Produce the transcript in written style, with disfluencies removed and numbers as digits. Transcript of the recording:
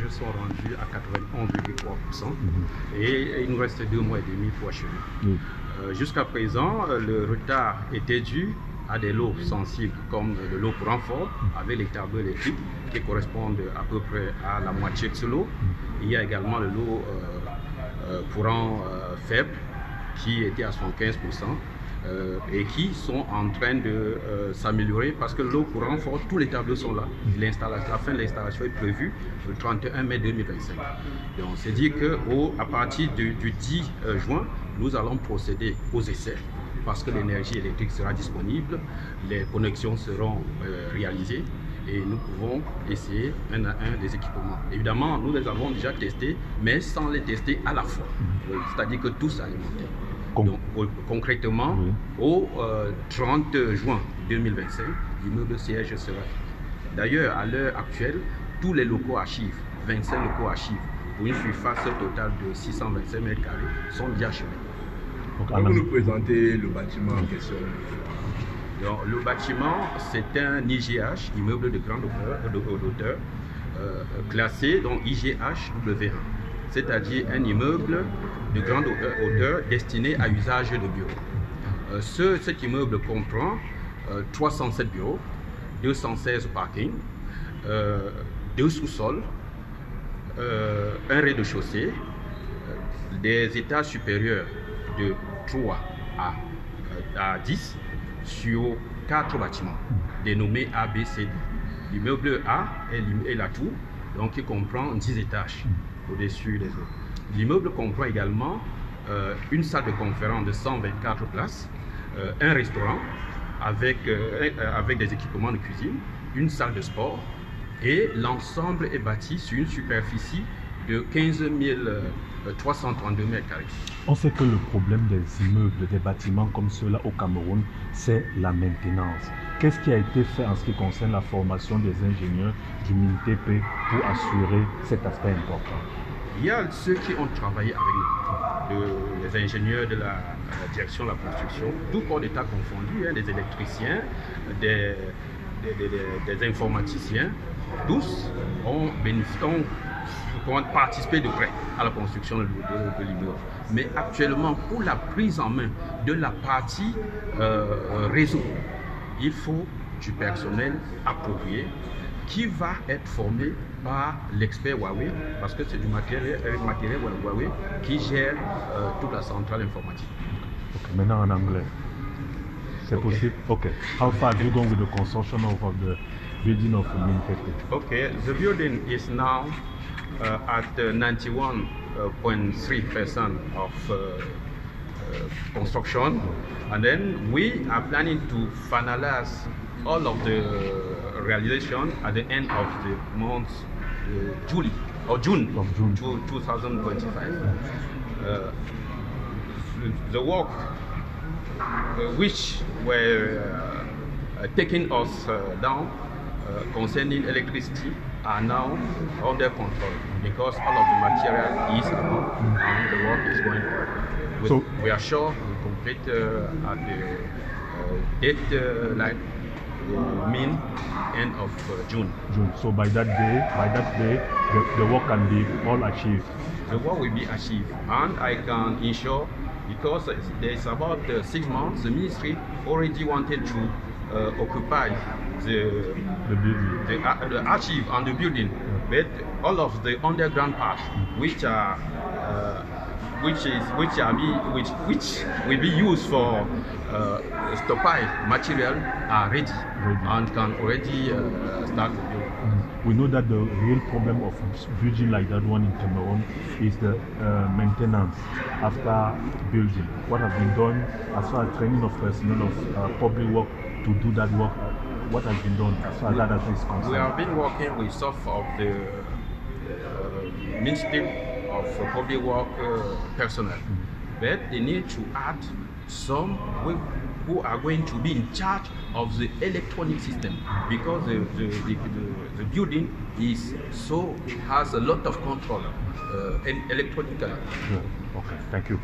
Elles sont rendues à 91,3% et il nous reste 2 mois et demi pour achever. Jusqu'à présent, le retard était dû à des lots sensibles comme le lot courant fort avec les tableaux électriques qui correspondent à peu près à la moitié de ce lot. Il y a également le lot courant faible qui était à 75%. Et qui sont en train de s'améliorer parce que l'eau courant fort, tous les tableaux sont là. La fin de l'installation est prévue le 31 mai 2025. Et on s'est dit qu'à partir du 10 juin, nous allons procéder aux essais parce que l'énergie électrique sera disponible, les connexions seront réalisées et nous pouvons essayer un à un des équipements. Évidemment, nous les avons déjà testés, mais sans les tester à la fois. C'est-à-dire que tous alimentés. Donc, concrètement, au 30 juin 2025, l'immeuble siège sera fait. D'ailleurs, à l'heure actuelle, tous les locaux archives, 25 locaux archives, pour une surface totale de 625 m², sont déjà achevés. Quand vous nous présentez le bâtiment en question? Donc, le bâtiment, c'est un IGH, immeuble de grande hauteur, classé donc IGH W1. C'est-à-dire un immeuble de grande hauteur destiné à usage de bureaux. Cet immeuble comprend 307 bureaux, 216 parkings, 2 sous-sols, un rez-de-chaussée, des étages supérieurs de 3 à 10 sur 4 bâtiments dénommés A, B, C, D. L'immeuble A est la tour, donc qui comprend 10 étages au-dessus des autres. L'immeuble comprend également une salle de conférence de 124 places, un restaurant avec des équipements de cuisine, une salle de sport et l'ensemble est bâti sur une superficie de 15 332 m². On sait que le problème des immeubles, des bâtiments comme ceux-là au Cameroun, c'est la maintenance. Qu'est-ce qui a été fait en ce qui concerne la formation des ingénieurs du MINTP pour assurer cet aspect important? Il y a ceux qui ont travaillé avec nous, les ingénieurs de la direction de la construction, tout corps d'État confondu, des électriciens, des informaticiens, tous ont participé de près à la construction de l'immeuble. Mais actuellement, pour la prise en main de la partie réseau, il faut du personnel approprié qui va être formé par l'expert Huawei, parce que c'est du matériel Huawei qui gère toute la centrale informatique. Okay, maintenant en anglais. C'est possible? Okay. How far have you gone with the construction of the building of MINTP? Okay, the building is now at 91.3% of construction, and then we are planning to finalize all of the realization at the end of the month June 2025. The work which were taking us down concerning electricity are now under control because all of the material is about and the work is going on. So we are sure we complete at the date like mean end of June. So by that day, the work can be all achieved. The work will be achieved, and I can ensure because there's about 6 months the ministry already wanted to occupy the archive and the building, but all of the underground parts which will be used for stockpile material are ready and can already start the building. We know that the real problem of building like that one in Cameroon is the maintenance after building. What has been done as far as training of personnel of public work to do that work? What has been done as far as that is concerned? We have been working with some of the Ministry of Public Work personnel, but they need to add some who are going to be in charge of the electronic system because the building has a lot of control electronically. Okay, thank you.